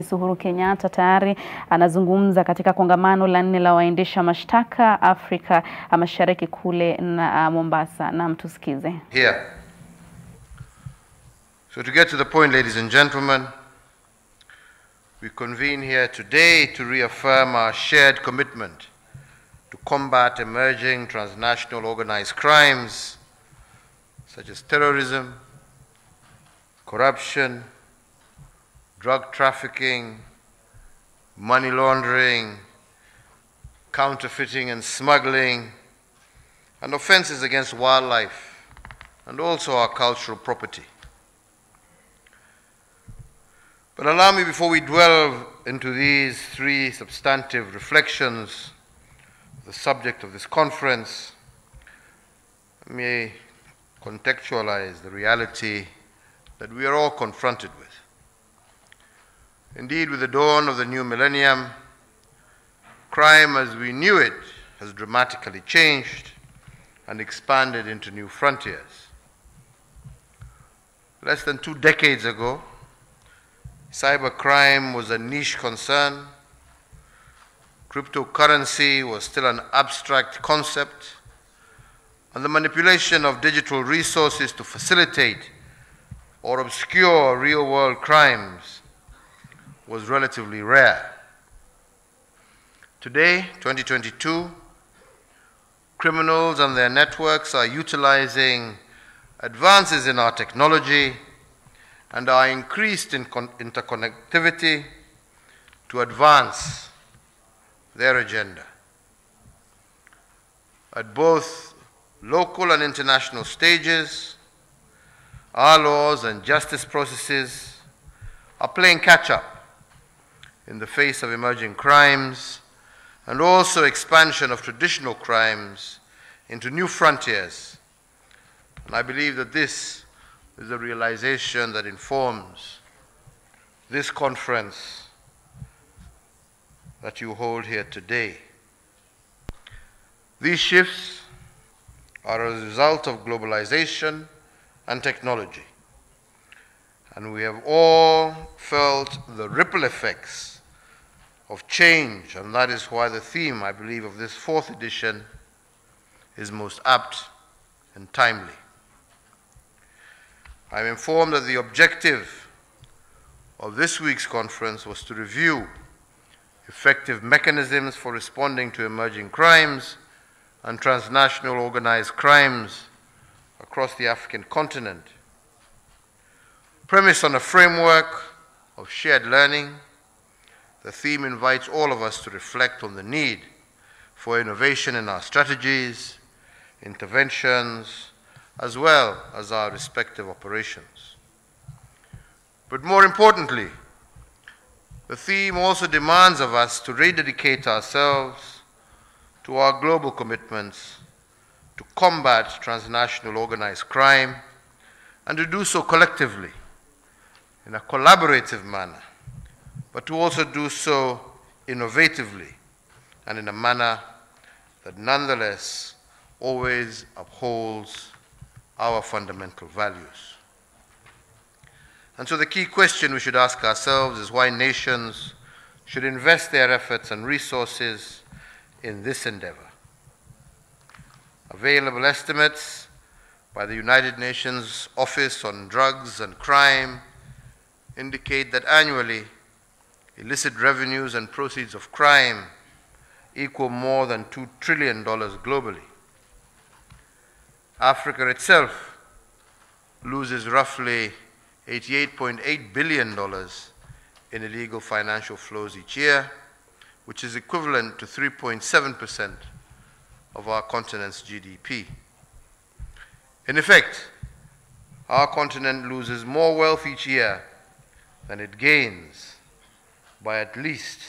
Uhuru Kenyatta tayari anazungumza katika kongamano la 4 la waendesha mashtaka Afrika Mashariki kule na Mombasa, na mtusikize. Here. So to get to the point, ladies and gentlemen, we convene here today to reaffirm our shared commitment to combat emerging transnational organized crimes such as terrorism, corruption, drug trafficking, money laundering, counterfeiting and smuggling, and offenses against wildlife, and also our cultural property. But allow me, before we delve into these 3 substantive reflections, the subject of this conference, let me contextualize the reality that we are all confronted with. Indeed, with the dawn of the new millennium, crime as we knew it has dramatically changed and expanded into new frontiers. Less than 2 decades ago, cybercrime was a niche concern. Cryptocurrency was still an abstract concept, and the manipulation of digital resources to facilitate or obscure real-world crimes was relatively rare. Today, 2022, criminals and their networks are utilizing advances in our technology and our increased interconnectivity to advance their agenda. At both local and international stages, our laws and justice processes are playing catch-up in the face of emerging crimes and also expansion of traditional crimes into new frontiers. And I believe that this is a realization that informs this conference that you hold here today. These shifts are a result of globalization and technology, and we have all felt the ripple effects of change, and that is why the theme, I believe, of this 4th edition is most apt and timely. I am informed that the objective of this week's conference was to review effective mechanisms for responding to emerging crimes and transnational organized crimes across the African continent. Premised on a framework of shared learning, the theme invites all of us to reflect on the need for innovation in our strategies, interventions, as well as our respective operations. But more importantly, the theme also demands of us to rededicate ourselves to our global commitments to combat transnational organized crime, and to do so collectively in a collaborative manner, but to also do so innovatively and in a manner that nonetheless always upholds our fundamental values. And so the key question we should ask ourselves is why nations should invest their efforts and resources in this endeavor. Available estimates by the United Nations Office on Drugs and Crime indicate that annually, illicit revenues and proceeds of crime equal more than $2 trillion globally. Africa itself loses roughly $88.8 billion in illegal financial flows each year, which is equivalent to 3.7% of our continent's GDP. In effect, our continent loses more wealth each year than it gains by at least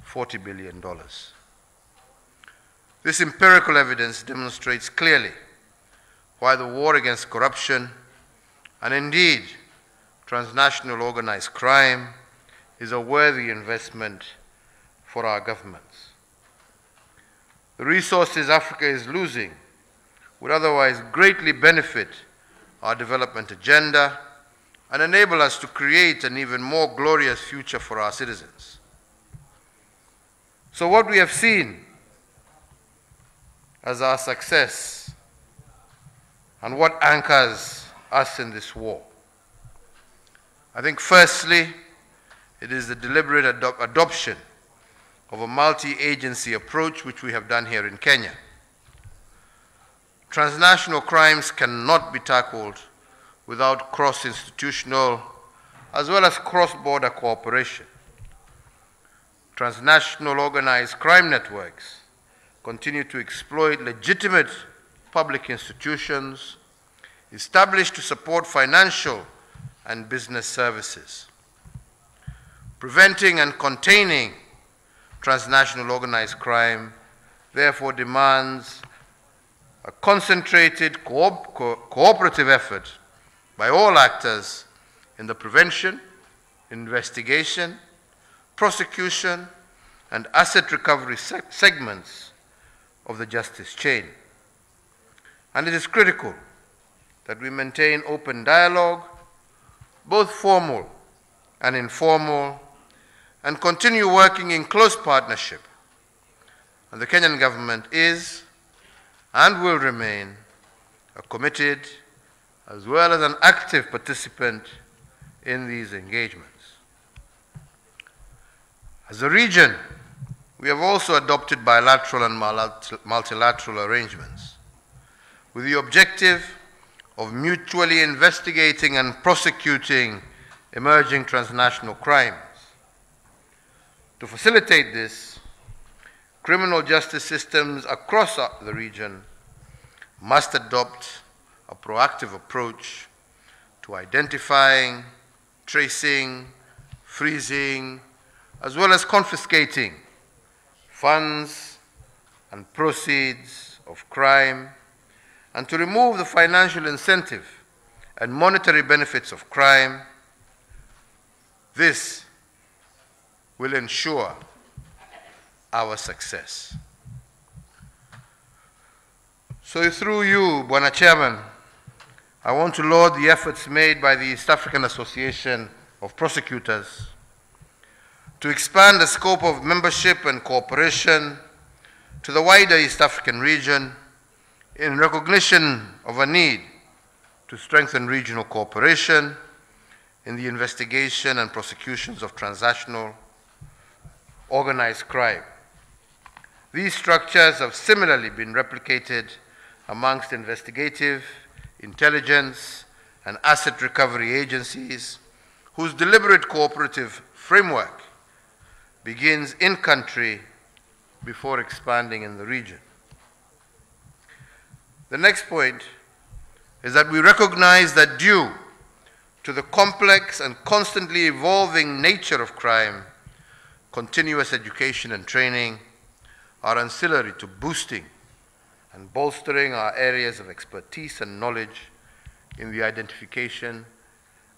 $40 billion. This empirical evidence demonstrates clearly why the war against corruption, and indeed transnational organized crime, is a worthy investment for our governments. The resources Africa is losing would otherwise greatly benefit our development agenda and enable us to create an even more glorious future for our citizens. So what we have seen as our success and what anchors us in this war, I think firstly, it is the deliberate adoption of a multi-agency approach which we have done here in Kenya. Transnational crimes cannot be tackled without cross-institutional as well as cross-border cooperation. Transnational organized crime networks continue to exploit legitimate public institutions established to support financial and business services. Preventing and containing transnational organized crime therefore demands a concentrated cooperative effort by all actors in the prevention, investigation, prosecution, and asset recovery segments of the justice chain. And it is critical that we maintain open dialogue, both formal and informal, and continue working in close partnership. And the Kenyan government is and will remain a committed as well as an active participant in these engagements. As a region, we have also adopted bilateral and multilateral arrangements with the objective of mutually investigating and prosecuting emerging transnational crimes. To facilitate this, criminal justice systems across the region must adopt a proactive approach to identifying, tracing, freezing, as well as confiscating funds and proceeds of crime, and to remove the financial incentive and monetary benefits of crime. This will ensure our success. So through you, Bwana Chairman, I want to laud the efforts made by the East African Association of Prosecutors to expand the scope of membership and cooperation to the wider East African region in recognition of a need to strengthen regional cooperation in the investigation and prosecutions of transnational organized crime. These structures have similarly been replicated amongst investigative, intelligence, and asset recovery agencies whose deliberate cooperative framework begins in country before expanding in the region. The next point is that we recognize that due to the complex and constantly evolving nature of crime, continuous education and training are ancillary to boosting and bolstering our areas of expertise and knowledge in the identification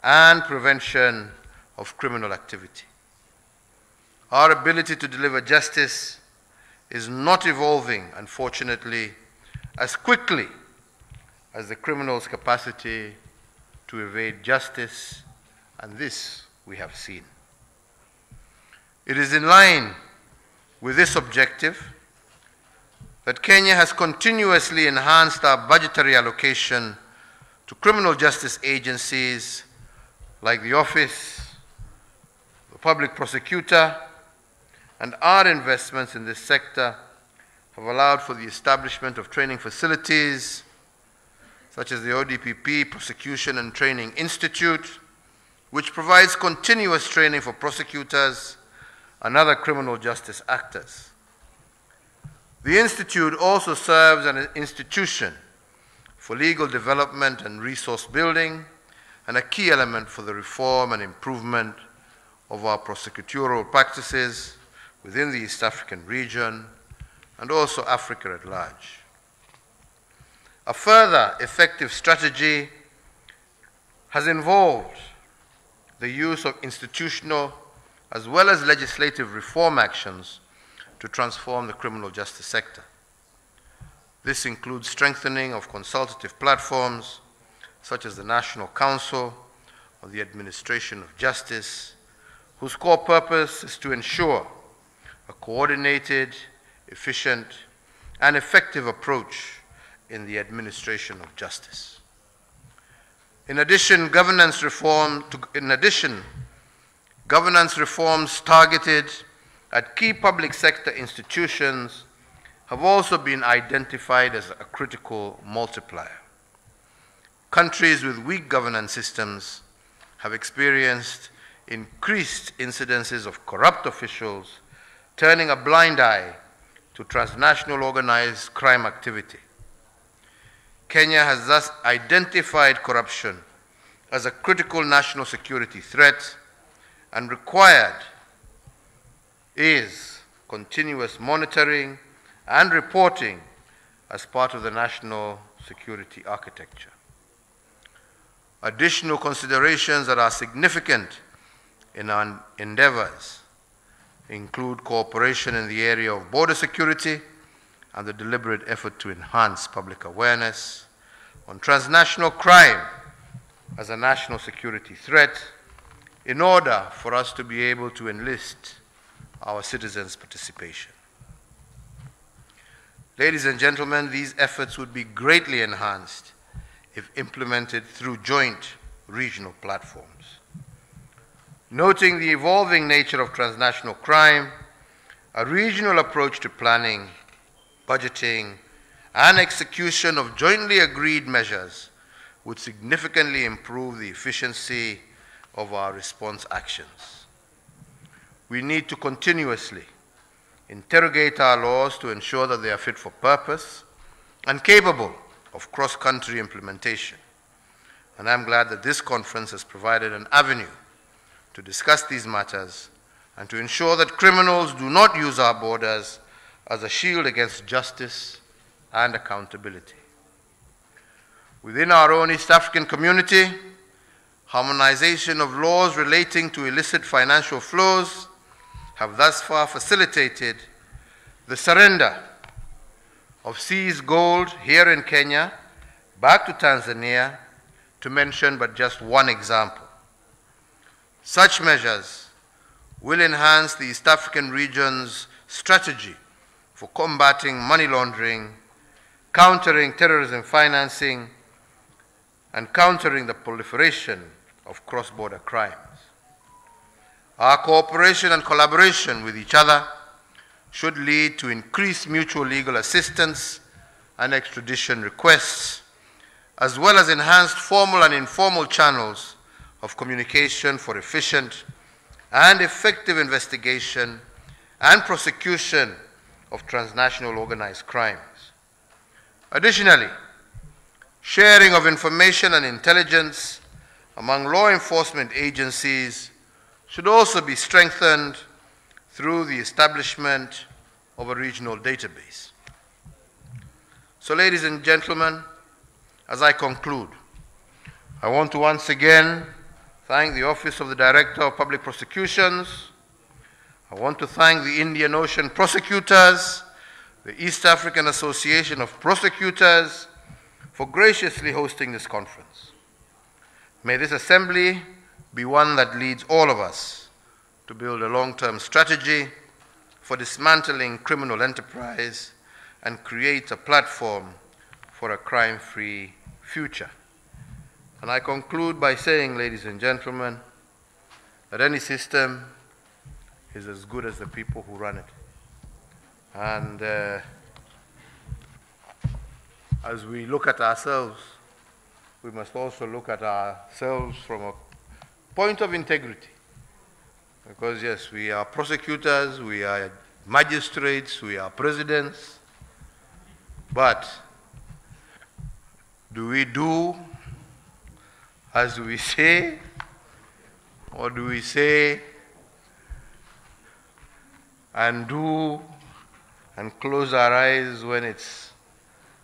and prevention of criminal activity. Our ability to deliver justice is not evolving, unfortunately, as quickly as the criminal's capacity to evade justice, and this we have seen. It is in line with this objective that Kenya has continuously enhanced our budgetary allocation to criminal justice agencies like the Office, the Public Prosecutor, and our investments in this sector have allowed for the establishment of training facilities such as the ODPP Prosecution and Training Institute, which provides continuous training for prosecutors and other criminal justice actors. The Institute also serves as an institution for legal development and resource building, and a key element for the reform and improvement of our prosecutorial practices within the East African region and also Africa at large. A further effective strategy has involved the use of institutional as well as legislative reform actions to transform the criminal justice sector. This includes strengthening of consultative platforms such as the National Council of the administration of justice, whose core purpose is to ensure a coordinated, efficient, and effective approach in the administration of justice. In addition, governance reforms targeted at key public sector institutions have also been identified as a critical multiplier. Countries with weak governance systems have experienced increased incidences of corrupt officials turning a blind eye to transnational organized crime activity. Kenya has thus identified corruption as a critical national security threat, and required is continuous monitoring and reporting as part of the national security architecture. Additional considerations that are significant in our endeavors include cooperation in the area of border security and the deliberate effort to enhance public awareness on transnational crime as a national security threat in order for us to be able to enlist our citizens' participation. Ladies and gentlemen, these efforts would be greatly enhanced if implemented through joint regional platforms. Noting the evolving nature of transnational crime, a regional approach to planning, budgeting, and execution of jointly agreed measures would significantly improve the efficiency of our response actions. We need to continuously interrogate our laws to ensure that they are fit for purpose and capable of cross-country implementation. And I'm glad that this conference has provided an avenue to discuss these matters and to ensure that criminals do not use our borders as a shield against justice and accountability. Within our own East African community, harmonization of laws relating to illicit financial flows have thus far facilitated the surrender of seized gold here in Kenya back to Tanzania, to mention but just one example. Such measures will enhance the East African region's strategy for combating money laundering, countering terrorism financing, and countering the proliferation of cross-border crimes. Our cooperation and collaboration with each other should lead to increased mutual legal assistance and extradition requests, as well as enhanced formal and informal channels of communication for efficient and effective investigation and prosecution of transnational organized crimes. Additionally, sharing of information and intelligence among law enforcement agencies should also be strengthened through the establishment of a regional database. So, ladies and gentlemen, as I conclude, I want to once again thank the Office of the Director of Public Prosecutions. I want to thank the Indian Ocean Prosecutors, the East African Association of Prosecutors, for graciously hosting this conference. May this assembly be one that leads all of us to build a long-term strategy for dismantling criminal enterprise and create a platform for a crime-free future. And I conclude by saying, ladies and gentlemen, that any system is as good as the people who run it. And as we look at ourselves, we must also look at ourselves from a point of integrity. Because yes, we are prosecutors, we are magistrates, we are presidents, but do we do as we say, or do we say and do and close our eyes when it's...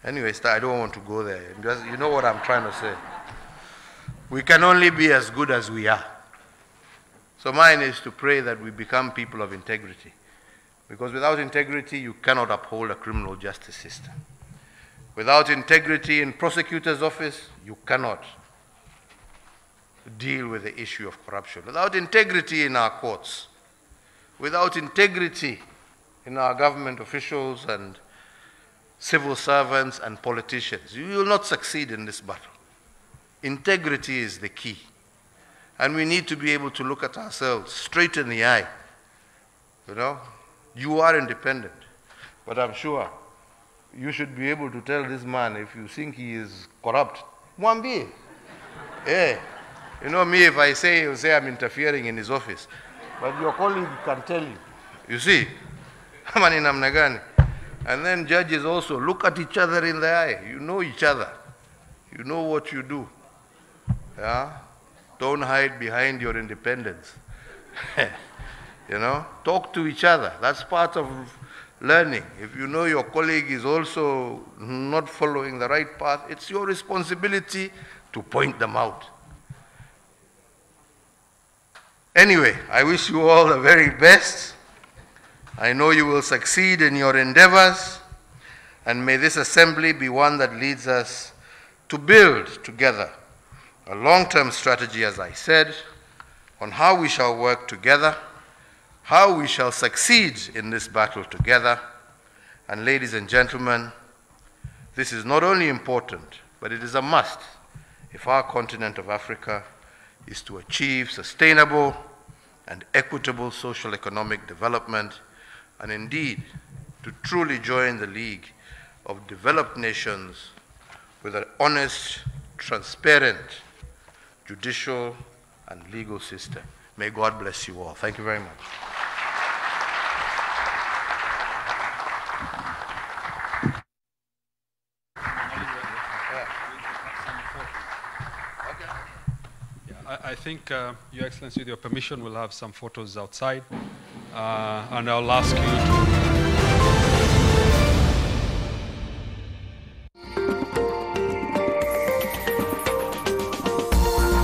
Anyways, I don't want to go there. Just, you know what I'm trying to say. We can only be as good as we are. So mine is to pray that we become people of integrity. Because without integrity, you cannot uphold a criminal justice system. Without integrity in prosecutor's office, you cannot deal with the issue of corruption. Without integrity in our courts, without integrity in our government officials and civil servants and politicians, you will not succeed in this battle. Integrity is the key. And we need to be able to look at ourselves straight in the eye. You know, you are independent, but I'm sure you should be able to tell this man if you think he is corrupt. Mwambie. Yeah. You know me, if I say, he'll say I'm interfering in his office. But your colleague can tell you. You see? And then judges also look at each other in the eye. You know each other. You know what you do. Yeah? Don't hide behind your independence. You know? Talk to each other. That's part of learning. If you know your colleague is also not following the right path, it's your responsibility to point them out. Anyway, I wish you all the very best. I know you will succeed in your endeavors, and may this assembly be one that leads us to build together a long-term strategy, as I said, on how we shall work together, how we shall succeed in this battle together. And ladies and gentlemen, this is not only important, but it is a must if our continent of Africa is to achieve sustainable and equitable social economic development, and indeed to truly join the League of Developed Nations with an honest, transparent, judicial and legal system. May God bless you all. Thank you very much. I think, Your Excellency, with your permission, we'll have some photos outside, and I'll ask you to